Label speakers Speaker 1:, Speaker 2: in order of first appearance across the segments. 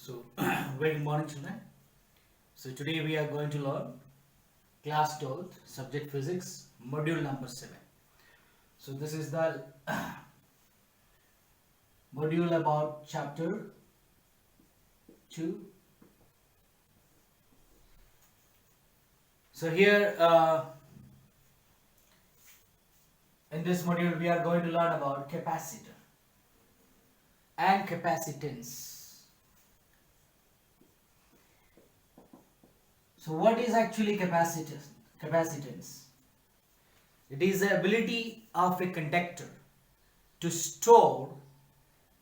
Speaker 1: So, very good morning, children. So, today we are going to learn class 12th, subject physics, module number 7. So, this is the module about chapter 2. So, here in this module, we are going to learn about capacitor and capacitance. So, what is actually capacitance? Capacitance. It is the ability of a conductor to store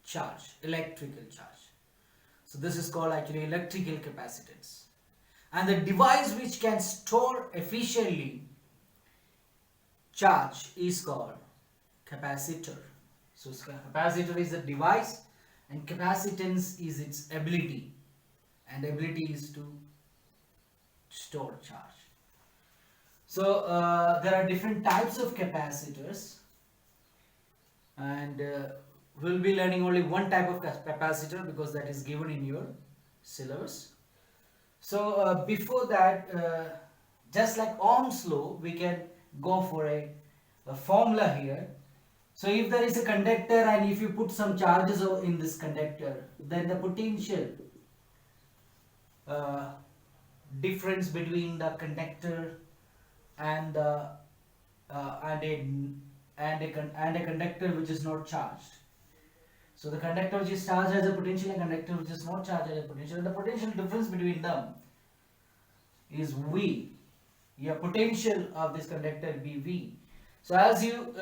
Speaker 1: charge, electrical charge. So this is called actually electrical capacitance. And the device which can store efficiently charge is called capacitor. So capacitor is a device and capacitance is its ability, and ability is to store charge. So there are different types of capacitors, and we'll be learning only one type of capacitor because that is given in your syllabus. So before that, just like Ohm's law, we can go for a formula here. So if there is a conductor and if you put some charges in this conductor, then the potential uh, difference between the conductor and the and a conductor which is not charged. So the conductor which is charged has a potential and conductor which is not charged has a potential. And the potential difference between them is V. Your potential of this conductor be V. So as you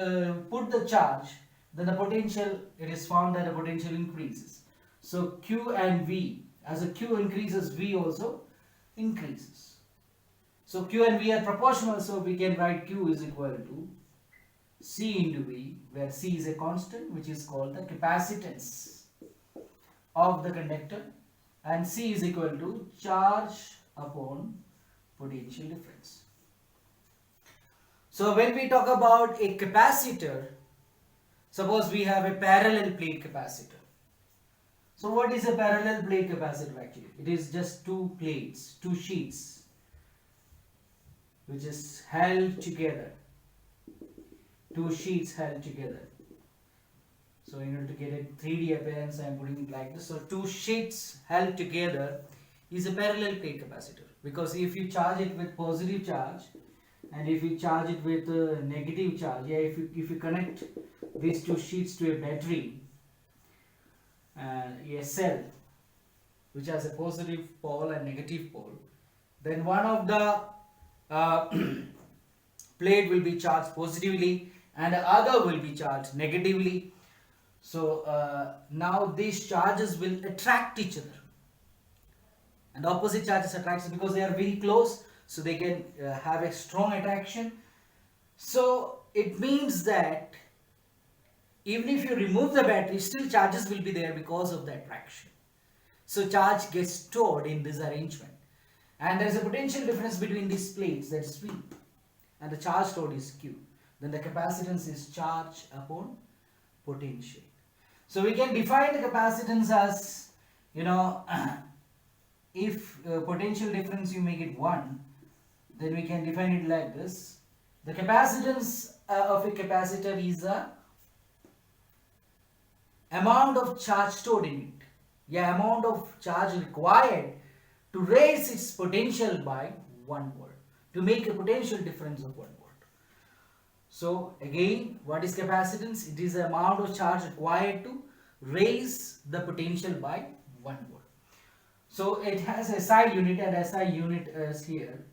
Speaker 1: put the charge, then the potential, it is found that the potential increases. So Q and V, as the Q increases, V also increases. So Q and V are proportional, so we can write Q is equal to C into V, where C is a constant which is called the capacitance of the conductor, and C is equal to charge upon potential difference. So when we talk about a capacitor, suppose we have a parallel plate capacitor. So what is a parallel plate capacitor actually? It is just two plates, two sheets which is held together. Two sheets held together. So in order to get a 3D appearance, I am putting it like this. So two sheets held together is a parallel plate capacitor, because if you charge it with positive charge and if you charge it with negative charge, if you connect these two sheets to a battery, a cell which has a positive pole and negative pole, then one of the plate will be charged positively and the other will be charged negatively. So now these charges will attract each other, and opposite charges attract because they are very close, so they can have a strong attraction. So it means that even if you remove the battery, still charges will be there because of the attraction. So charge gets stored in this arrangement, and there is a potential difference between these plates, that's V, and the charge stored is Q. Then the capacitance is charge upon potential. So we can define the capacitance as, if potential difference you make it 1, then we can define it like this. The capacitance of a capacitor is the amount of charge stored in it, yeah, amount of charge required to raise its potential by 1 volt, to make a potential difference of 1 volt. So again, what is capacitance? It is the amount of charge required to raise the potential by 1 volt. So it has SI unit, and SI unit is here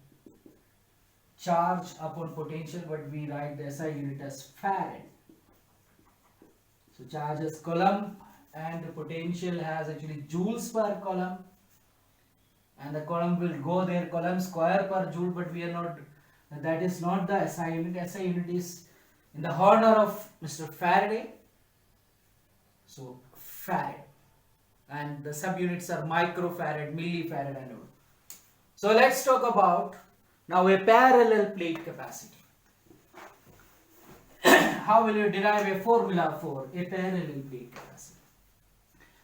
Speaker 1: charge upon potential, but we write the SI unit as farad. So charge is coulomb and the potential has actually joules per coulomb, and the coulomb will go there, coulomb square per joule, but we are not, that is not the SI unit. SI unit is in the honor of Mr. Faraday. So farad, and the subunits are microfarad, millifarad and all. So let's talk about now a parallel plate capacitor. How will you derive a formula for a parallel plate capacitor?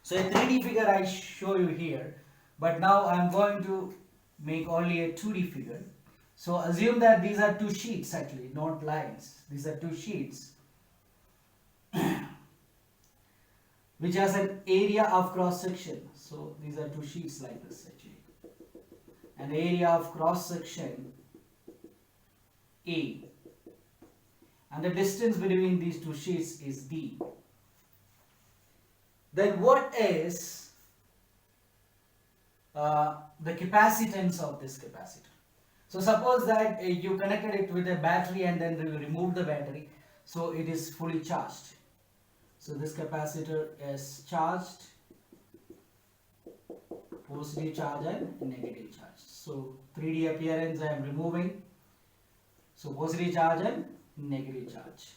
Speaker 1: So a 3D figure I show you here, but now I'm going to make only a 2D figure. So assume that these are two sheets actually, not lines. These are two sheets which has an area of cross section. So these are two sheets like this actually. An area of cross section A, and the distance between these two sheets is D. Then what is the capacitance of this capacitor? So suppose that you connected it with a battery and then you remove the battery, so it is fully charged. So this capacitor is charged, positive charge and negative charge. So 3D appearance I am removing. So positive charge and negative charge.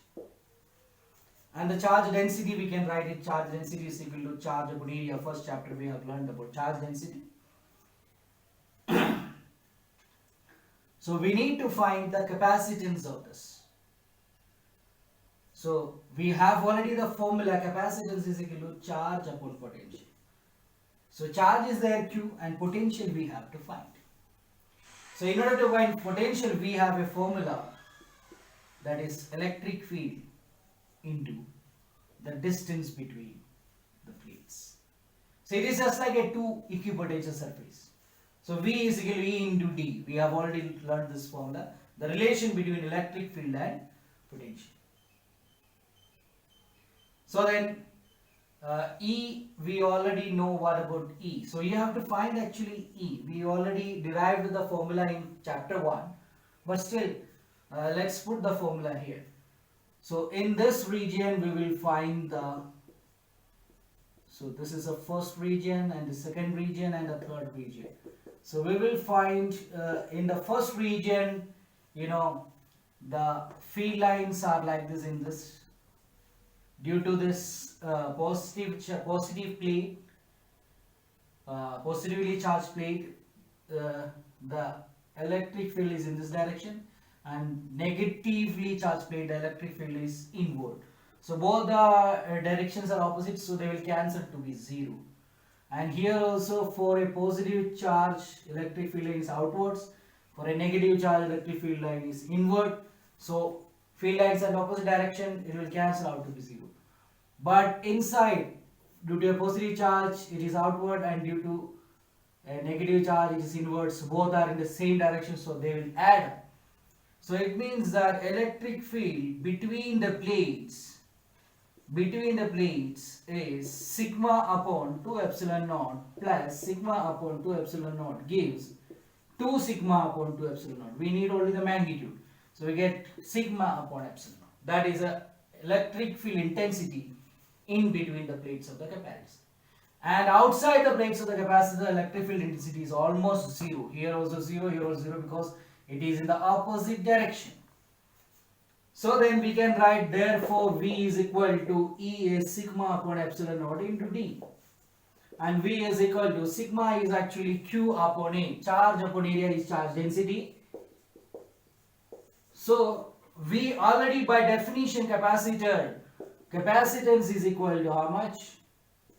Speaker 1: And the charge density, we can write it, charge density is equal to charge upon area. First chapter we have learned about charge density. So we need to find the capacitance of this. So we have already the formula, capacitance is equal to charge upon potential. So charge is there Q and potential we have to find. So in order to find potential, we have a formula, that is electric field into the distance between the plates. So it is just like a two equipotential surface. So V is equal to E into D. We have already learned this formula, the relation between electric field and potential. So then E, we already know what about E. So you have to find actually E. We already derived the formula in chapter 1, but still let's put the formula here. So in this region we will find the, so this is the first region and the second region and the third region. So we will find in the first region, you know, the field lines are like this in this. Due to this positive plate, positively charged plate, the electric field is in this direction, and negatively charged plate, the electric field is inward. So both the directions are opposite, so they will cancel to be 0. And here also for a positive charge, electric field line is outwards. For a negative charge, electric field line is inward. So field lines in opposite direction, it will cancel out to be 0. But inside, due to a positive charge, it is outward, and due to a negative charge, it is inward. So both are in the same direction, so they will add up. So it means that electric field between the plates is sigma upon 2 epsilon naught plus sigma upon 2 epsilon naught gives 2 sigma upon 2 epsilon naught. We need only the magnitude. So we get sigma upon epsilon naught. That is a electric field intensity in between the plates of the capacitor. And outside the plates of the capacitor, the electric field intensity is almost 0. Here also 0, here also 0, because it is in the opposite direction. So then we can write, therefore V is equal to E is sigma upon epsilon naught into D. And V is equal to, sigma is actually Q upon A. Charge upon area is charge density. So V already by definition capacitance is equal to how much?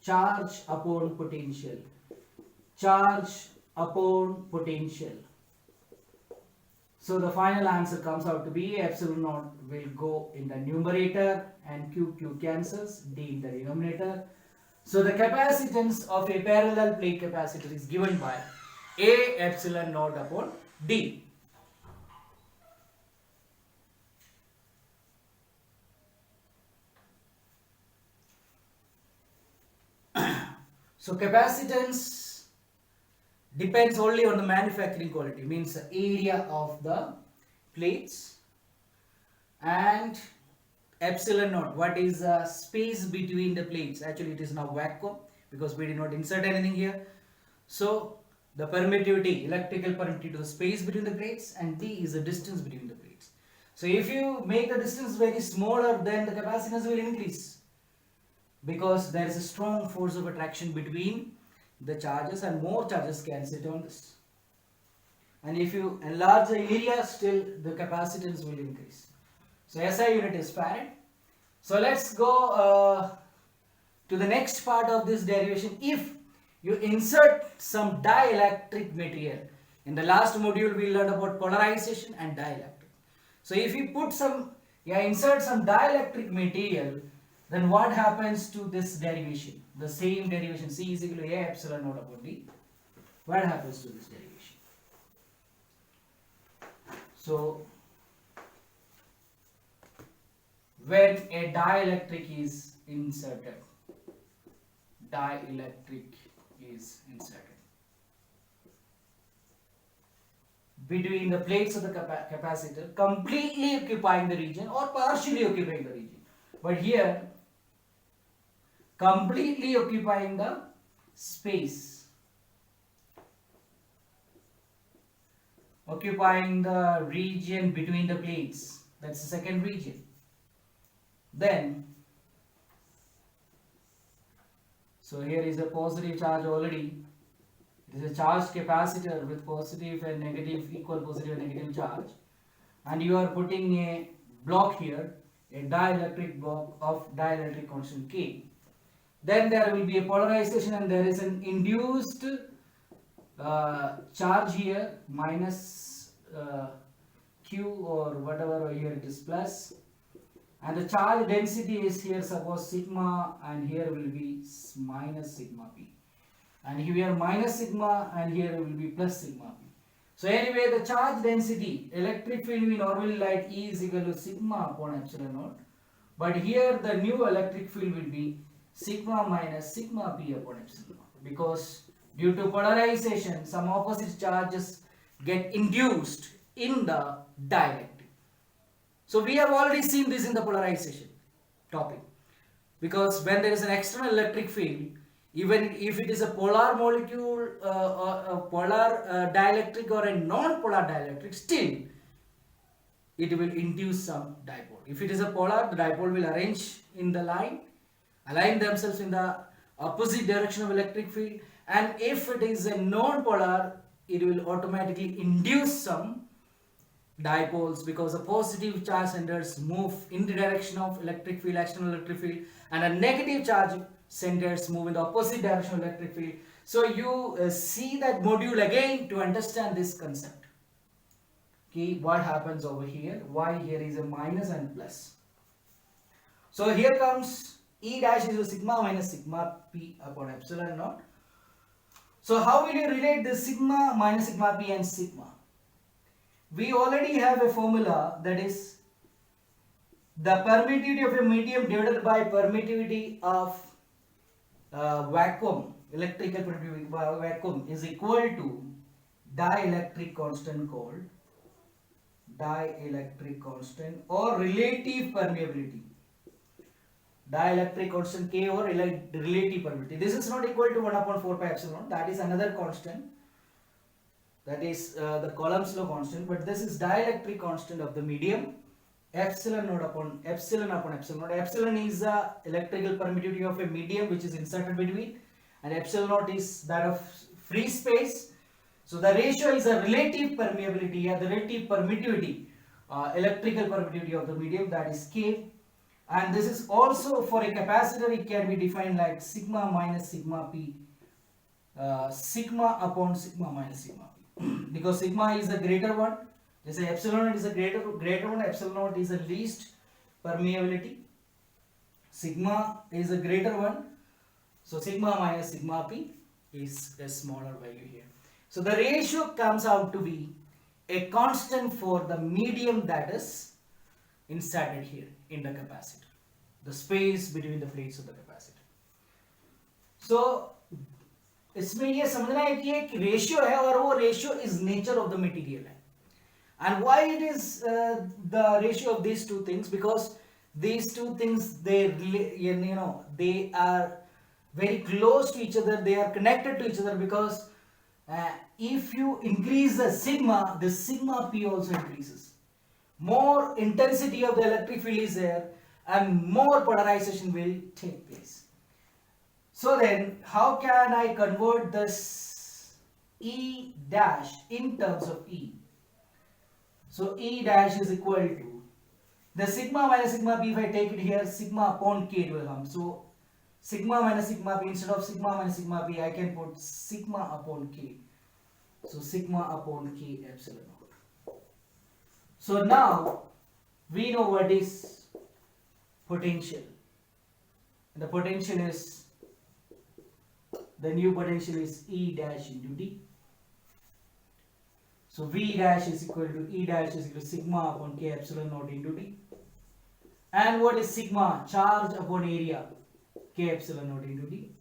Speaker 1: Charge upon potential. Charge upon potential. So the final answer comes out to be epsilon naught will go in the numerator and Q cancels, D in the denominator. So the capacitance of a parallel plate capacitor is given by A epsilon naught upon D. So capacitance depends only on the manufacturing quality, means the area of the plates, and epsilon naught, what is the space between the plates. Actually it is now vacuum because we did not insert anything here. So the permittivity, electrical permittivity to the space between the plates, and D is the distance between the plates. So if you make the distance very smaller, then the capacitance will increase, because there is a strong force of attraction between the charges and more charges can sit on this. And if you enlarge the area, still the capacitance will increase. So SI unit is farad. So let's go to the next part of this derivation. If you insert some dielectric material, in the last module we learned about polarization and dielectric. So if you put some, insert some dielectric material, then what happens to this derivation? The same derivation, C is equal to A epsilon naught upon D. What happens to this derivation? So when a dielectric is inserted, between the plates of the capacitor, completely occupying the region or partially occupying the region. But here, completely occupying the space, occupying the region between the plates, that's the second region. Then, so here is a positive charge already. It is a charged capacitor with positive and negative, equal positive and negative charge. And you are putting a block here, a dielectric block of dielectric constant K. Then there will be a polarization and there is an induced charge here, minus Q or whatever, here it is plus. And the charge density is here, suppose sigma, and here will be minus sigma P. And here minus sigma, and here will be plus sigma P. So anyway, the charge density, electric field we normally write E is equal to sigma upon epsilon naught. But here the new electric field will be sigma minus sigma P upon epsilon naught. Because due to polarization, some opposite charges get induced in the dielectric. So we have already seen this in the polarization topic. Because when there is an external electric field, even if it is a polar molecule, or a polar dielectric or a non-polar dielectric, still it will induce some dipole. If it is a polar, the dipole will arrange in the line, align themselves in the opposite direction of electric field. And if it is a non-polar, it will automatically induce some dipoles, because the positive charge centers move in the direction of electric field, external electric field, and a negative charge centers move in the opposite direction of electric field. So you see that module again to understand this concept. Okay, what happens over here? Why here is a minus and plus? So here comes E dash is a sigma minus sigma P upon epsilon naught. So how will you relate this sigma minus sigma P and sigma? We already have a formula, that is the permittivity of a medium divided by permittivity of vacuum, electrical permittivity by vacuum, is equal to dielectric constant called dielectric constant or relative permeability. Dielectric constant K or relative permeability. This is not equal to 1 upon 4 pi epsilon. That is another constant. That is the Coulomb's law constant, but this is dielectric constant of the medium, epsilon naught upon epsilon naught. Epsilon is the electrical permittivity of a medium which is inserted between, and epsilon naught is that of free space. So the ratio is a relative permeability, the relative permittivity, electrical permittivity of the medium, that is K. And this is also for a capacitor, it can be defined like sigma minus sigma P, sigma upon sigma minus sigma P. Because sigma is the greater one, they say epsilon naught is a greater one, epsilon naught is the least permeability, sigma is a greater one, so sigma minus sigma P is a smaller value here. So the ratio comes out to be a constant for the medium that is inserted here in the capacitor, the space between the plates of the capacitor. So इसमें ये समझना है कि एक ratio है और वो ratio is nature of the material है. And why it is the ratio of these two things? Because these two things, they are very close to each other, they are connected to each other, because if you increase the sigma P also increases. More intensity of the electric field is there and more polarization will take place. So then, how can I convert this E dash in terms of E? So E dash is equal to the sigma minus sigma P. If I take it here, sigma upon K it will come. So sigma minus sigma p, instead of sigma minus sigma p, I can put sigma upon k. So sigma upon k epsilon naught. So now we know what is potential. The potential is, the new potential is E dash into D. So V dash is equal to E dash is equal to sigma upon k epsilon naught into D. And what is sigma? Charge upon area, k epsilon naught into D.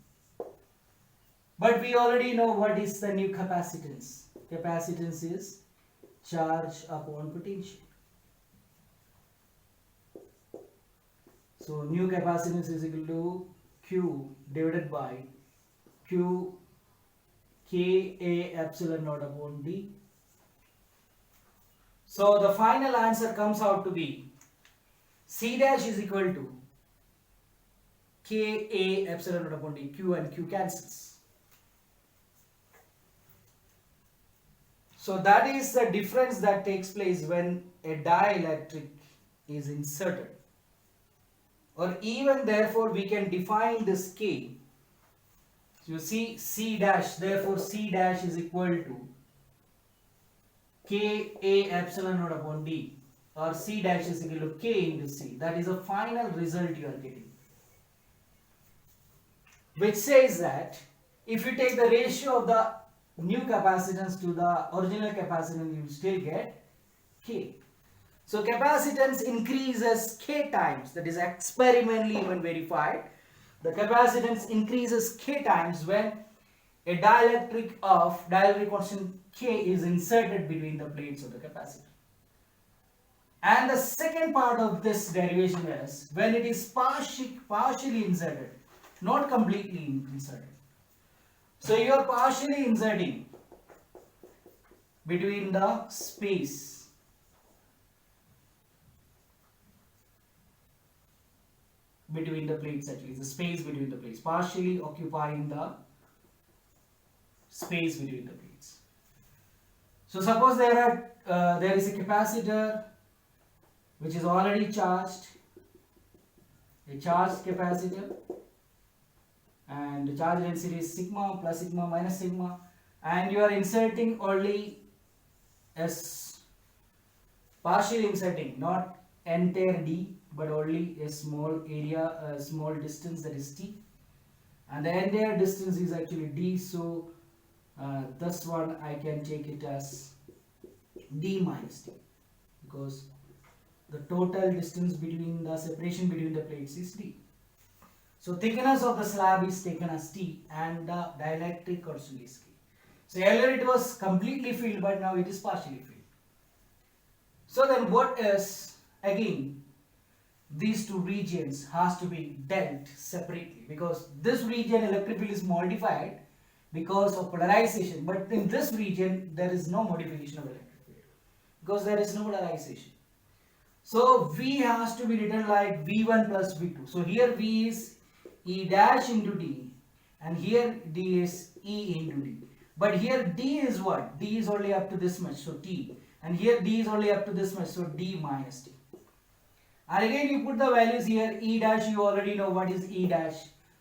Speaker 1: But we already know what is the new capacitance. Capacitance is charge upon potential. So new capacitance is equal to Q divided by Q K A epsilon naught upon D. So the final answer comes out to be C dash is equal to K A epsilon naught upon D. Q and Q cancels. So that is the difference that takes place when a dielectric is inserted. Or even therefore we can define this K. So you see C dash, therefore C dash is equal to K A epsilon naught upon D, or C dash is equal to K into C. That is a final result you are getting, which says that if you take the ratio of the new capacitance to the original capacitance, you will still get K. So capacitance increases K times, that is experimentally even verified. The capacitance increases K times when a dielectric constant K is inserted between the plates of the capacitor. And the second part of this derivation is when it is partially inserted, not completely inserted. So you are partially inserting between the space between the plates, at least the space between the plates, partially occupying the space between the plates. So suppose there is a capacitor which is already charged, a charged capacitor, and the charge density is sigma plus sigma minus sigma, and you are inserting only as partially inserting, not entire D, but only a small area, a small distance, that is T, and the entire distance is actually D. So this one I can take it as D minus T, because the total distance between the separation between the plates is D. So thickness of the slab is taken as T and the dielectric constant is K. So earlier it was completely filled, but now it is partially filled. So then what is, again, these two regions has to be dealt separately, because this region electric field is modified because of polarization, but in this region there is no modification of electric field because there is no polarization. So V has to be written like V1 plus V2. So here V is E dash into D, and here D is E into D. But here D is what? D is only up to this much, so T. And here D is only up to this much, so D minus T. And again you put the values here. E dash, you already know what is E dash.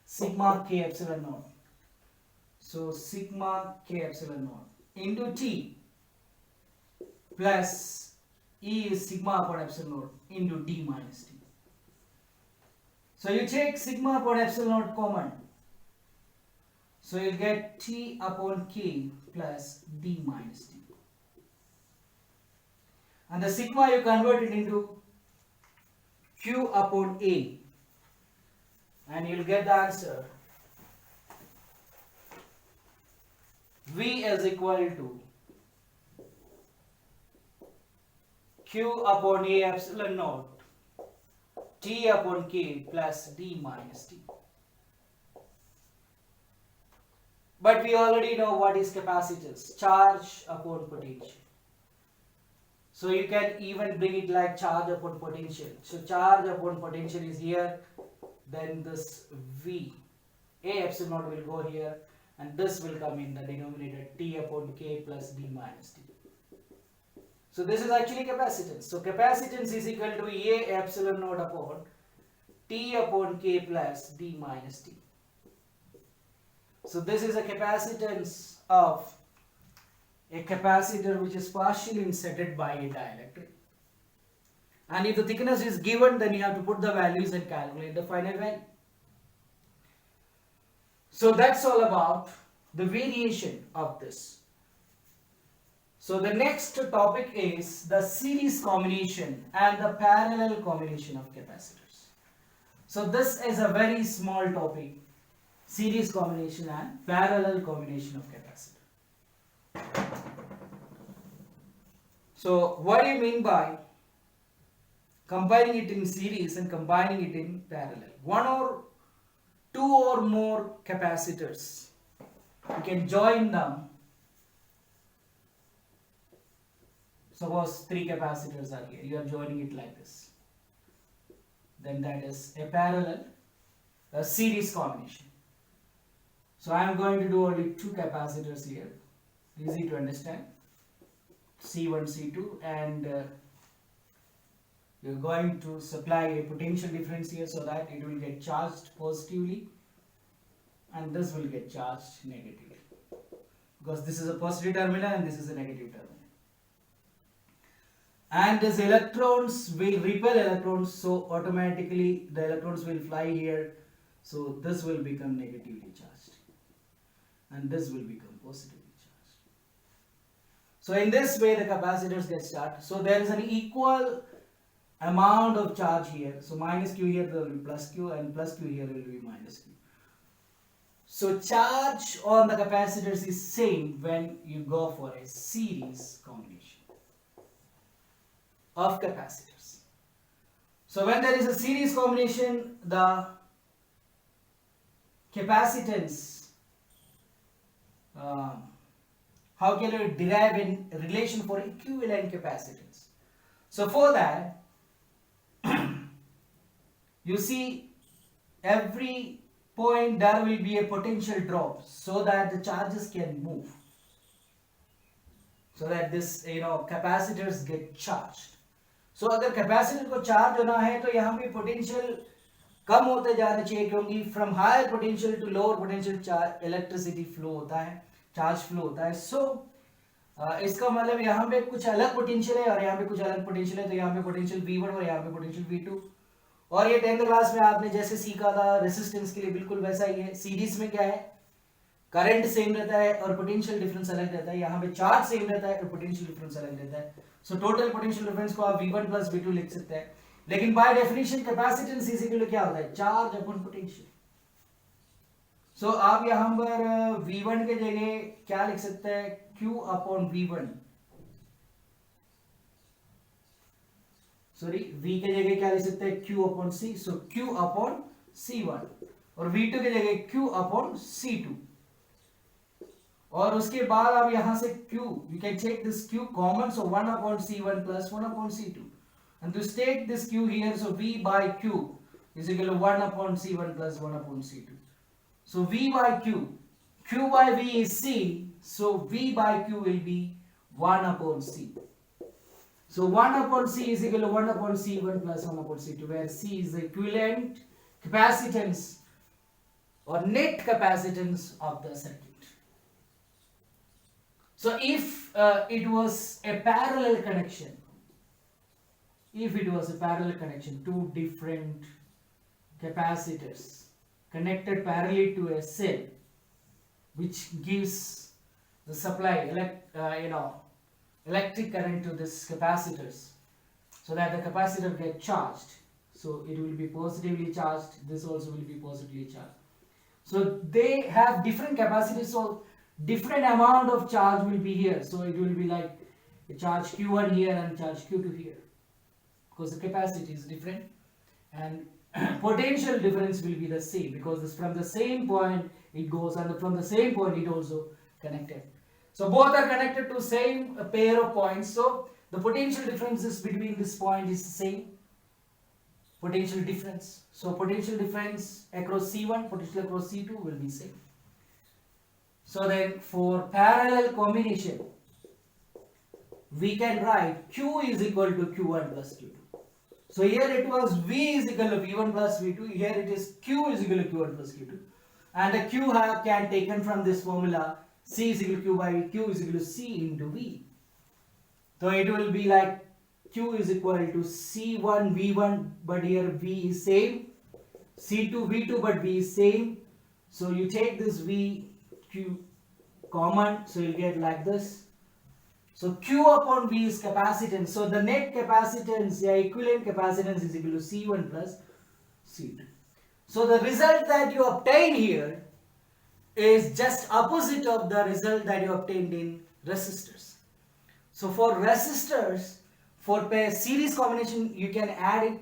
Speaker 1: Sigma K epsilon naught. So sigma K epsilon naught into T plus E is sigma upon epsilon naught into D minus T. So you take sigma upon epsilon naught common. So you'll get T upon K plus D minus T. And the sigma you convert it into Q upon A. And you'll get the answer. V is equal to Q upon A epsilon naught T upon K plus D minus T. But we already know what is capacitance, charge upon potential. So you can even bring it like charge upon potential. So charge upon potential is here, then this V, A epsilon naught will go here, and this will come in the denominator, T upon K plus D minus T. So this is actually capacitance. So capacitance is equal to A epsilon naught upon T upon K plus D minus T. So this is a capacitance of a capacitor which is partially inserted by a dielectric. And if the thickness is given, then you have to put the values and calculate the final value. So that's all about the variation of this. So the next topic is the series combination and the parallel combination of capacitors. So this is a very small topic, series combination and parallel combination of capacitor. So what do you mean by combining it in series and combining it in parallel? One or two or more capacitors, you can join them. Suppose three capacitors are here, you are joining it like this. Then that is a parallel, a series combination. So I am going to do only two capacitors here, easy to understand, C1, C2, and you're going to supply a potential difference here so that it will get charged positively and this will get charged negatively, because this is a positive terminal and this is a negative terminal. And these electrons will repel electrons, so automatically the electrons will fly here, so this will become negatively charged and this will become positively charged. So in this way the capacitors get started. So there is an equal amount of charge here, so minus q here there will be plus q and plus q here will be minus q. So charge on the capacitors is same when you go for a series combination of capacitors. So when there is a series combination, the capacitance, how can you derive a relation for equivalent capacitance? So for that, you see every point there will be a potential drop so that the charges can move, so that this capacitors get charged. So अगर capacitor को charge होना है तो यहाँ पे potential कम होते जाना चाहिए, क्योंकि from higher potential to lower potential charge electricity flow होता है, चार्ज फ्लो होता है. सो इसका मतलब यहाँ पे कुछ अलग पोटेंशियल है और यहाँ पे कुछ अलग पोटेंशियल है, तो यहाँ पे पोटेंशियल V1 और यहाँ पे पोटेंशियल V2. और ये 10th क्लास में आपने जैसे सीखा था रेसिस्टेंस के लिए बिल्कुल वैसा ही है. सीरीज में क्या है, करंट सेम रहता है और पोटेंशियल डिफरेंस अलग रहता है. यहाँ पे चार्ज सेम रहता है और पोटेंशियल डिफरेंस अलग रहता है. सो टोटल पोटेंशियल डिफरेंस को आप V1 प्लस V2 लिख सकते हैं. लेकिन by definition capacitance is equal to क्या होता है, चार्ज अपॉन पोटेंशियल. सो आप यहाँ पर V1 के जगह क्या लिख सकते हैं, Q upon V1. Sorry, V के जगह क्या लिख सकते हैं, Q अपॉन C. सो Q अपॉन C1 और V2 के जगह Q अपॉन C2. और उसके बाद आप यहां से Q, you can take this Q common, so 1 upon C1 plus 1 upon C2, and to take this Q here, so V by Q is equal to 1 upon C1 plus 1 upon C2. So V by Q, Q by V is C, so V by Q will be 1 upon C. So 1 upon C is equal to 1 upon C1 plus 1 upon C2, where C is the equivalent capacitance or net capacitance of the circuit. So if it was a parallel connection, two different capacitors connected parallelly to a cell, which gives the supply electric current to this capacitors, so that the capacitor get charged. So it will be positively charged. This also will be positively charged. So they have different capacities. So different amount of charge will be here, so it will be like a charge Q1 here and charge Q2 here, because the capacity is different, and potential difference will be the same, because this from the same point it goes and from the same point it also connected. So both are connected to same pair of points, so the potential differences between this point is the same potential difference. So potential difference across C1, potential across C2 will be same. So then for parallel combination, we can write Q is equal to Q1 plus Q2. So here it was V is equal to V1 plus V2. Here it is Q is equal to Q1 plus Q2. and the q can taken from this formula, C is equal to Q by V, Q is equal to C into V. So it will be like Q is equal to C1 V1, but here V is same, C2 V2, but V is same. So you take this V Q common, so you'll get like this. So Q upon V is capacitance. So the net capacitance, the equivalent capacitance is equal to C1 plus C2. So the result that you obtain here is just opposite of the result that you obtained in resistors. So for resistors, for series combination you can add it,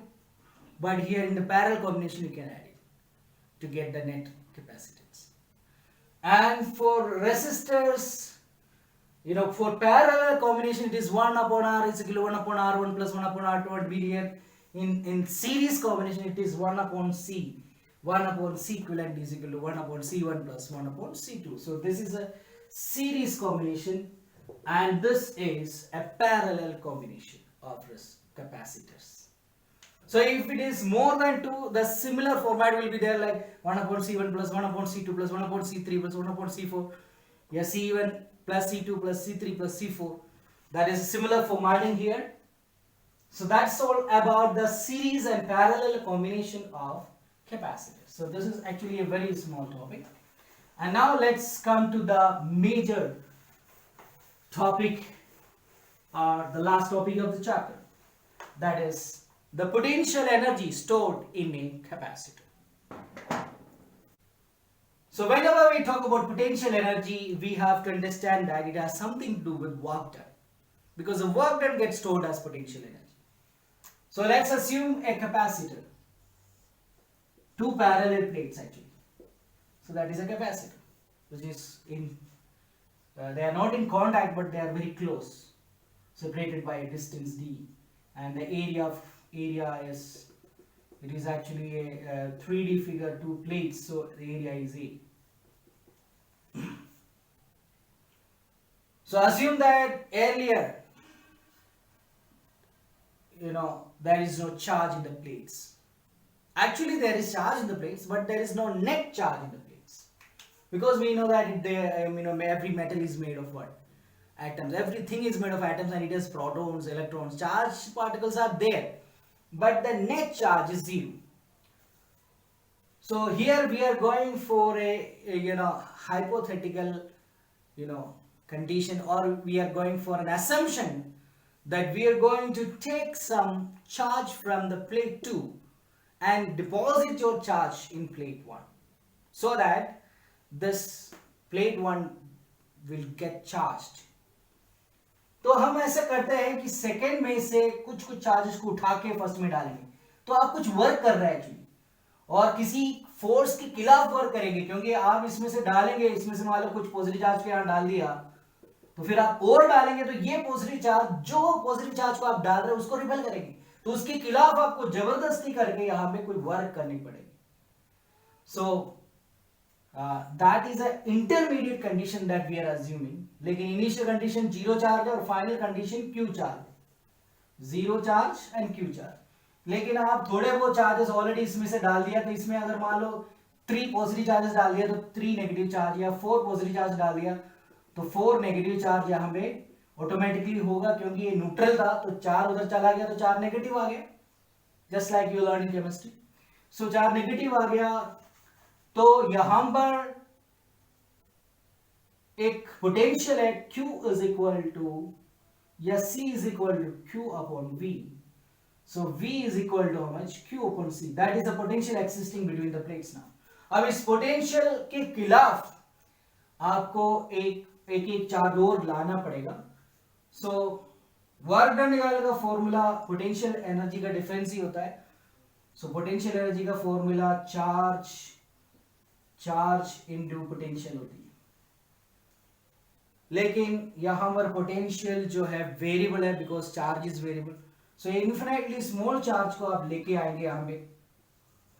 Speaker 1: but here in the parallel combination you can add it to get the net capacitance. And for resistors, for parallel combination it is 1 upon R is equal to 1 upon R1 plus 1 upon R2, and here in series combination it is 1 upon C. 1 upon C equivalent is equal to 1 upon C1 plus 1 upon C2. So this is a series combination, and this is a parallel combination of capacitors. So if it is more than 2, the similar format will be there, like 1 upon C1 plus 1 upon C2 plus 1 upon C3 plus 1 upon C4. Yeah, C1 plus C2 plus C3 plus C4. That is similar formatting here. So that's all about the series and parallel combination of capacitors. So this is actually a very small topic. And now let's come to the major topic, the last topic of the chapter. That is the potential energy stored in a capacitor. So whenever we talk about potential energy, we have to understand that it has something to do with work done, because the work done gets stored as potential energy. So let's assume a capacitor, two parallel plates actually. So that is a capacitor, which is they are not in contact, but they are very close, separated by a distance d, and the area is, it is actually a 3D figure, two plates, so the area is A. So assume that earlier, there is no charge in the plates. Actually there is charge in the plates, but there is no net charge in the plates, because we know that every metal is made of what? Atoms. Everything is made of atoms, and it has protons, electrons, charged particles are there, but the net charge is 0. So here we are going for a hypothetical condition, or we are going for an assumption that we are going to take some charge from the plate 2 and deposit your charge in plate 1, so that this plate 1 will get charged. तो हम ऐसा करते हैं कि second में से कुछ charges को उठा के फर्स्ट में डालेंगे, तो आप कुछ वर्क कर रहे हैं एक्चुअली, और किसी फोर्स के खिलाफ वर्क करेंगे, क्योंकि आप इसमें से डालेंगे, इसमें से मान लो कुछ पॉजिटिव चार्ज को यहाँ डाल दिया, तो फिर आप और डालेंगे, तो ये पॉजिटिव चार्ज, जो पॉजिटिव चार्ज को आप डाल रहे हैं उसको रिपेल करेंगे, तो उसके खिलाफ आपको जबरदस्ती करके यहाँ पे कोई वर्क करनी पड़ेगी. सो that is an intermediate condition that we are assuming. लेकिन initial condition 0 charge है और final condition Q charge, 0 charge and Q charge. लेकिन आप थोड़े वो चार्जेस ऑलरेडी इसमें से डाल दिया, तो इसमें अगर मान लो 3 पॉजिटिव चार्जेस डाल दिया तो 3 नेगेटिव चार्ज, या 4 पॉजिटिव चार्ज डाल दिया तो 4 नेगेटिव चार्ज यहाँ पे ऑटोमेटिकली होगा, क्योंकि ये न्यूट्रल था तो 4 उधर चला गया तो 4 नेगेटिव आ गया, just like you learn in chemistry. So 4 negative आ गया, तो यहां पर एक पोटेंशियल है Q इज इक्वल टू, या C is equal to Q upon V. So V is equal to how much? Q upon C. That is the potential existing between the plates now. अब इस potential के खिलाफ आपको एक charge और लाना पड़ेगा. सो वर्क डन निकालने का फॉर्मूला पोटेंशियल एनर्जी का डिफरेंस ही होता है. सो पोटेंशियल एनर्जी का फॉर्मूला चार्ज इनटू पोटेंशियल होती है, लेकिन यहां पर पोटेंशियल जो है वेरिएबल है, because charge is variable. So infinitely small charge को आप लेके आएंगे यहां पे,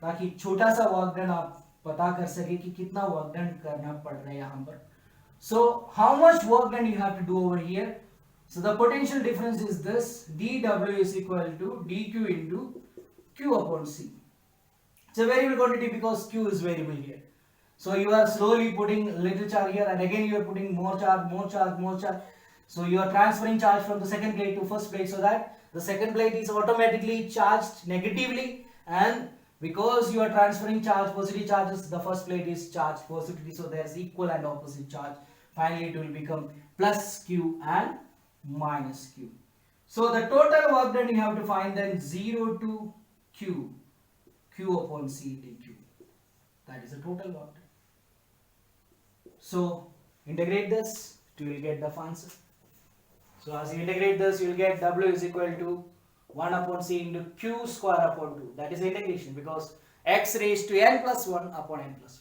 Speaker 1: ताकि छोटा सा वर्क डन आप पता कर सके कि कितना वर्क डन करना पड़ रहा है यहां पर. So how much work done you have to do over here. So the potential difference is this, dW is equal to dQ into Q upon C. It's a variable quantity because Q is variable here. So you are slowly putting little charge here, and again you are putting more charge, more charge, more charge. So you are transferring charge from the second plate to first plate, so that the second plate is automatically charged negatively, and because you are transferring charge, positive charges, the first plate is charged positively, so there is equal and opposite charge. Finally it will become plus Q and minus Q. So the total work done you have to find then 0 to Q, Q upon C dQ. That is the total work done. So integrate this, you will get the answer. So as you integrate this, you will get W is equal to 1 upon C into Q square upon 2. That is the integration, because x raised to n plus 1 upon n plus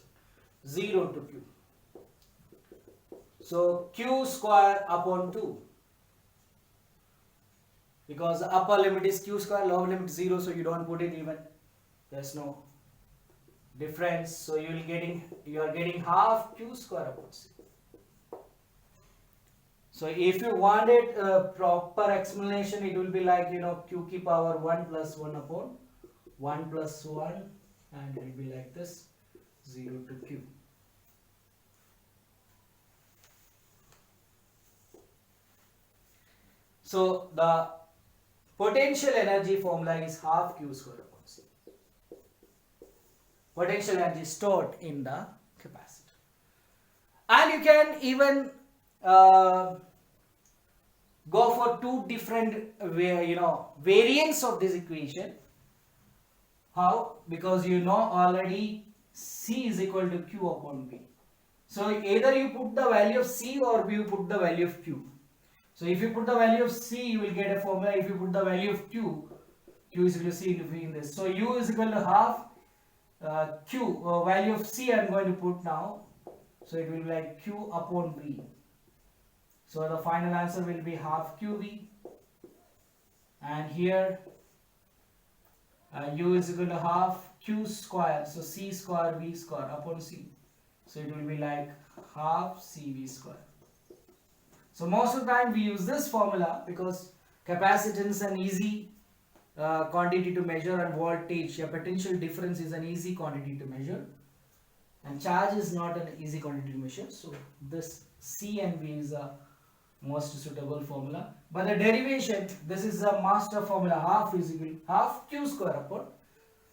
Speaker 1: 1. 0 to Q. So Q square upon 2. Because the upper limit is Q square, lower limit 0, so you don't put it even. There's no difference. So you are getting half Q square upon C. So if you wanted a proper explanation, it will be like, Q ki power 1 plus 1 upon 1 plus 1, and it will be like this, 0 to Q. So the potential energy formula is half Q square upon C. Potential energy stored in the capacitor. And you can even go for two different variants of this equation. How? Because already C is equal to Q upon V. So either you put the value of C or you put the value of Q. So if you put the value of C, you will get a formula. If you put the value of Q is equal to C into V in this. So U is equal to half Q, value of C I am going to put now. So it will be like Q upon V. So the final answer will be half QV, and here U is equal to half Q square, so C square V square upon C. So it will be like half CV square. So most of the time we use this formula because capacitance is an easy quantity to measure, and voltage, a potential difference, is an easy quantity to measure, and charge is not an easy quantity to measure. So this C and V is a most suitable formula. But the derivation, this is a master formula, half is equal to half Q square upon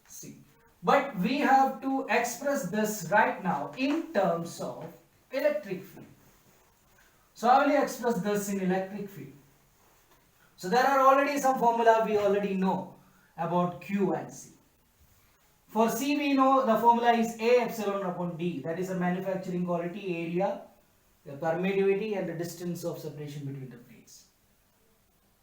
Speaker 1: C. But we have to express this right now in terms of electric field. So I will express this in electric field. So there are already some formula we already know about Q and C. For C we know the formula is A epsilon upon D, that is a manufacturing quality, area, the permittivity, and the distance of separation between the plates.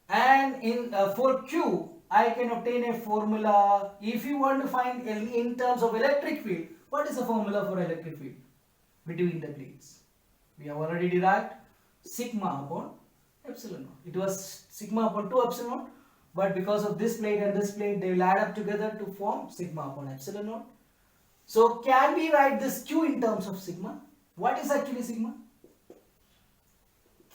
Speaker 1: And in for Q, I can obtain a formula. If you want to find in terms of electric field, what is the formula for electric field between the plates? We have already derived sigma upon epsilon naught. It was sigma upon 2 epsilon naught, but because of this plate and this plate, they will add up together to form sigma upon epsilon naught. So can we write this Q in terms of sigma? What is actually sigma?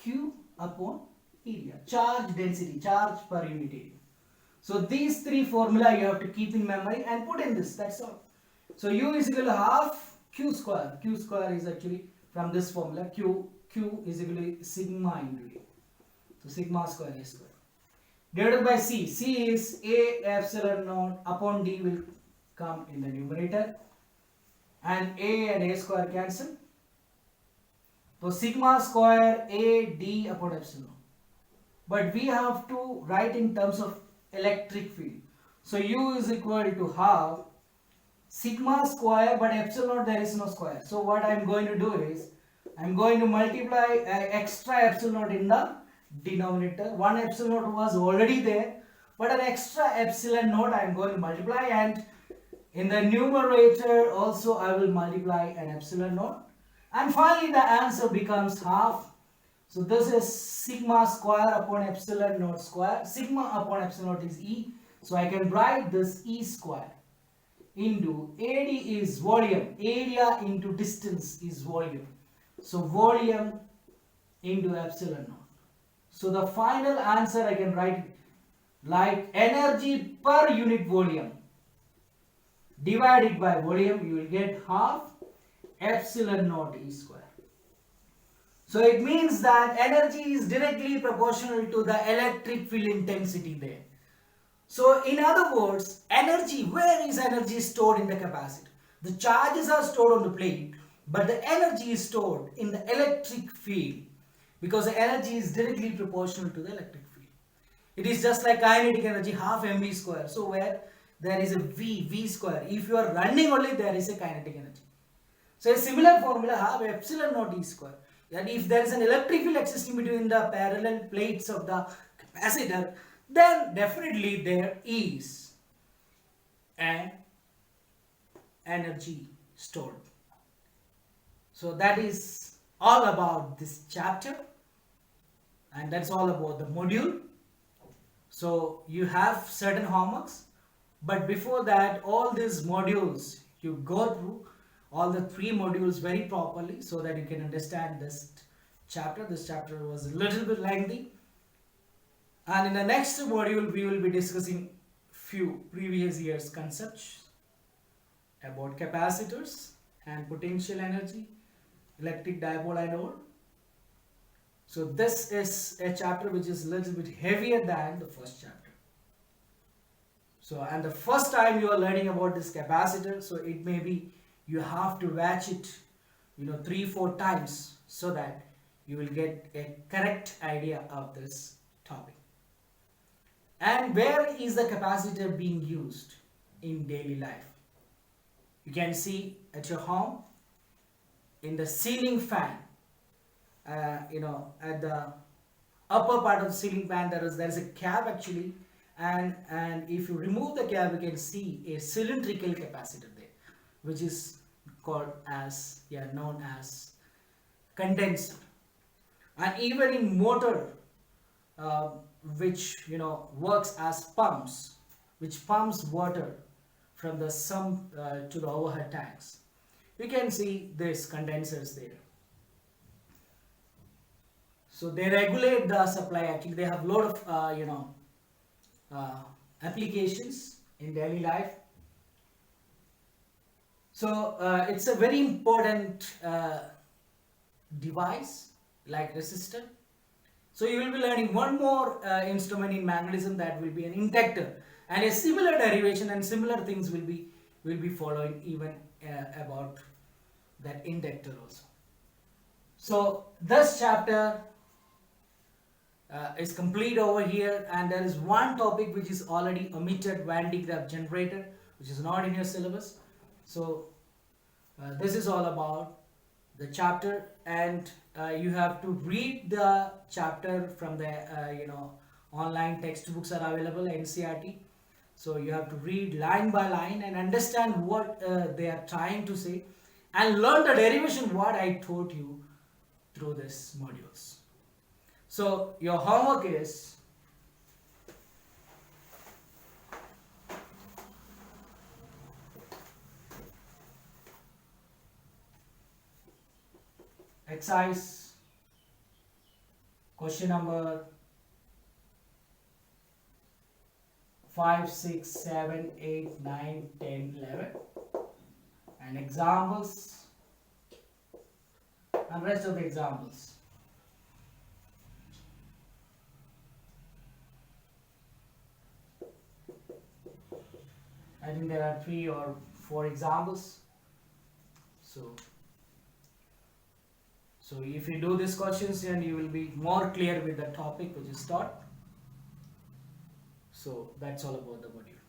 Speaker 1: Q upon area, charge density, charge per unit area. So these three formula you have to keep in memory and put in this, that's all. So U is equal to half Q square. Q square is actually from this formula, Q is equal to sigma into D. So sigma square A square. Divided by C. C is A epsilon naught upon D will come in the numerator. And A and A square cancel. So sigma square A D upon epsilon. But we have to write in terms of electric field. So U is equal to half sigma square, but epsilon there is no square. So what I am going to do is, I am going to multiply extra epsilon in the denominator. One epsilon was already there, but an extra epsilon naught I am going to multiply, and in the numerator also I will multiply an epsilon naught. And finally the answer becomes half. So this is sigma square upon epsilon naught square. Sigma upon epsilon naught is E. So I can write this E square into AD is volume. Area into distance is volume. So volume into epsilon naught. So the final answer I can write like energy per unit volume divided by volume. You will get half epsilon naught E square. So it means that energy is directly proportional to the electric field intensity there. So in other words, energy, where is energy stored in the capacitor? The charges are stored on the plate, but the energy is stored in the electric field because the energy is directly proportional to the electric field. It is just like kinetic energy, half mv square. So where there is a v square, if you are running only, there is a kinetic energy. So a similar formula, half epsilon naught E square. And if there is an electric field existing between the parallel plates of the capacitor, then definitely there is an energy stored. So that is all about this chapter, and that's all about the module. So you have certain homeworks, but before that, all these modules you go through all the 3 modules very properly so that you can understand this chapter. This chapter was a little bit lengthy, and in the next module we will be discussing few previous years concepts about capacitors and potential energy, electric dipole anode. So this is a chapter which is a little bit heavier than the first chapter. So, and the first time you are learning about this capacitor, so it may be you have to watch it 3-4 times so that you will get a correct idea of this topic. And where is the capacitor being used in daily life? You can see at your home, in the ceiling fan, at the upper part of the ceiling fan there is a cap actually, and if you remove the cap you can see a cylindrical capacitor there, which is called as known as condenser. And even in motor, which works as pumps, which pumps water from the sump to the overhead tanks, you can see these condensers there. So they regulate the supply. Actually, they have a lot of applications in daily life. So it's a very important device like resistor. So you will be learning one more instrument in magnetism, that will be an inductor, and a similar derivation and similar things will be following even about that inductor also. So this chapter is complete over here, and there is one topic which is already omitted, Van de Graaff generator, which is not in your syllabus. So this is all about the chapter, and you have to read the chapter from the online textbooks are available, NCERT. So you have to read line by line and understand what they are trying to say, and learn the derivation what I taught you through these modules. So your homework is exercise question number 5, 6, 7, 8, 9, 10, 11, and examples and rest of the examples. I think there are 3 or 4 examples. So if you do these questions, then you will be more clear with the topic which is taught. So that's all about the module.